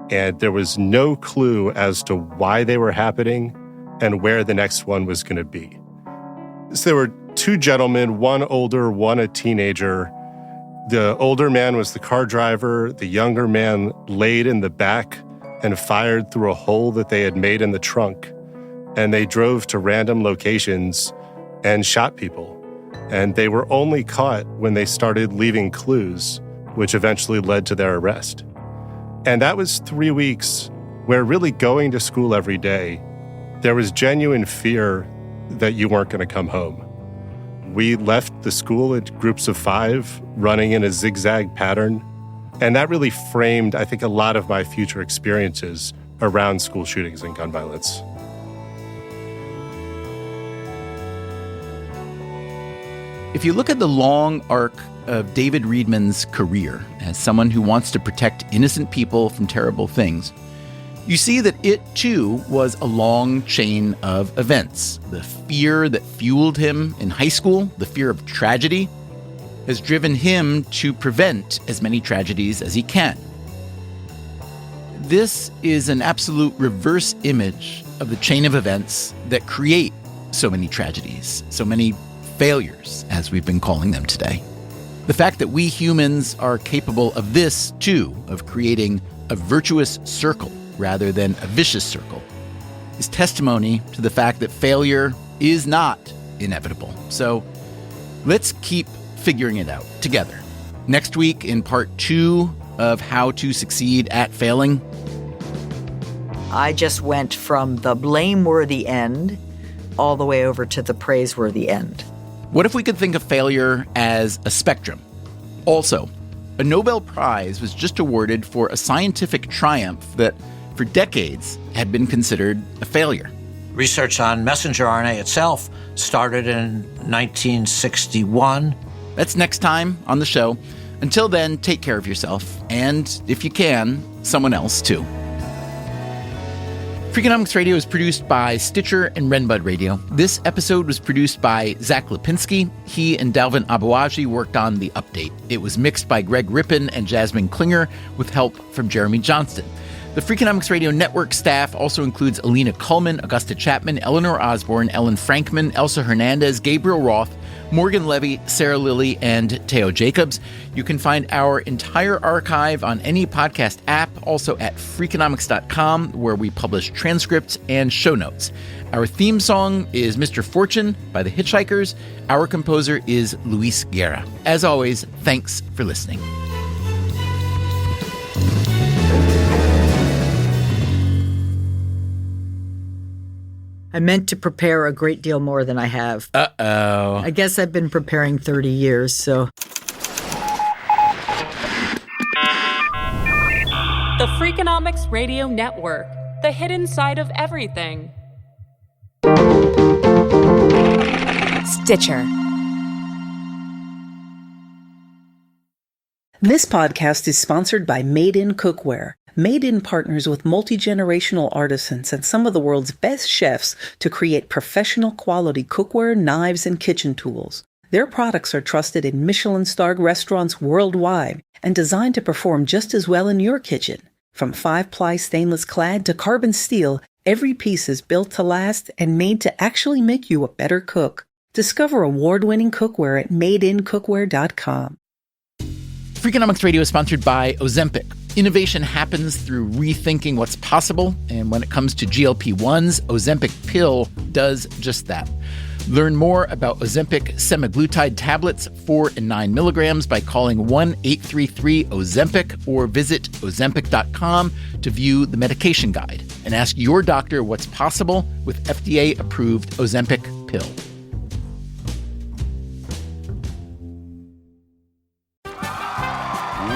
And there was no clue as to why they were happening and where the next one was going to be. So there were 2 gentlemen, one older, one a teenager. The older man was the car driver. The younger man laid in the back and fired through a hole that they had made in the trunk. And they drove to random locations and shot people. And they were only caught when they started leaving clues, which eventually led to their arrest. And that was 3 weeks where really going to school every day, there was genuine fear that you weren't going to come home. We left the school at groups of 5, running in a zigzag pattern. And that really framed, I think, a lot of my future experiences around school shootings and gun violence. If you look at the long arc of David Riedman's career as someone who wants to protect innocent people from terrible things, you see that it, too, was a long chain of events. The fear that fueled him in high school, the fear of tragedy, has driven him to prevent as many tragedies as he can. This is an absolute reverse image of the chain of events that create so many tragedies, so many failures, as we've been calling them today. The fact that we humans are capable of this, too, of creating a virtuous circle rather than a vicious circle, is testimony to the fact that failure is not inevitable. So let's keep figuring it out together. Next week, in part 2 of How to Succeed at Failing, I just went from the blameworthy end all the way over to the praiseworthy end. What if we could think of failure as a spectrum? Also, a Nobel Prize was just awarded for a scientific triumph that, for decades, had been considered a failure. Research on messenger RNA itself started in 1961. That's next time on the show. Until then, take care of yourself, and if you can, someone else too. Freakonomics Radio is produced by Stitcher and Renbud Radio. This episode was produced by Zach Lipinski. He and Dalvin Abuaji worked on the update. It was mixed by Greg Rippin and Jasmine Klinger with help from Jeremy Johnston. The Freakonomics Radio Network staff also includes Alina Kuhlman, Augusta Chapman, Eleanor Osborne, Ellen Frankman, Elsa Hernandez, Gabriel Roth, Morgan Levy, Sarah Lilly, and Teo Jacobs. You can find our entire archive on any podcast app, also at Freakonomics.com, where we publish transcripts and show notes. Our theme song is Mr. Fortune by the Hitchhikers. Our composer is Luis Guerra. As always, thanks for listening. I meant to prepare a great deal more than I have. Uh-oh. I guess I've been preparing 30 years, so. The Freakonomics Radio Network, the hidden side of everything. Stitcher. This podcast is sponsored by Made In Cookware. Made In partners with multi-generational artisans and some of the world's best chefs to create professional quality cookware, knives, and kitchen tools. Their products are trusted in Michelin-starred restaurants worldwide and designed to perform just as well in your kitchen. From 5-ply stainless clad to carbon steel, every piece is built to last and made to actually make you a better cook. Discover award-winning cookware at madeincookware.com. Freakonomics Radio is sponsored by Ozempic. Innovation happens through rethinking what's possible, and when it comes to GLP-1s, Ozempic Pill does just that. Learn more about Ozempic semaglutide tablets, 4 and 9 milligrams, by calling 1-833-OZEMPIC or visit Ozempic.com to view the medication guide and ask your doctor what's possible with FDA-approved Ozempic Pill.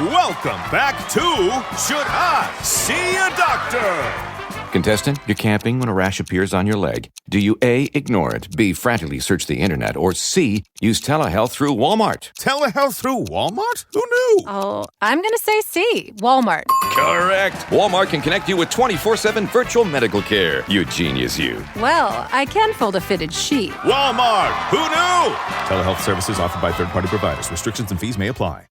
Welcome back to Should I See a Doctor? Contestant, you're camping when a rash appears on your leg. Do you A, ignore it, B, frantically search the internet, or C, use telehealth through Walmart? Telehealth through Walmart? Who knew? Oh, I'm going to say C, Walmart. Correct. Walmart can connect you with 24/7 virtual medical care. You genius, you. Well, I can fold a fitted sheet. Walmart. Who knew? Telehealth services offered by third-party providers. Restrictions and fees may apply.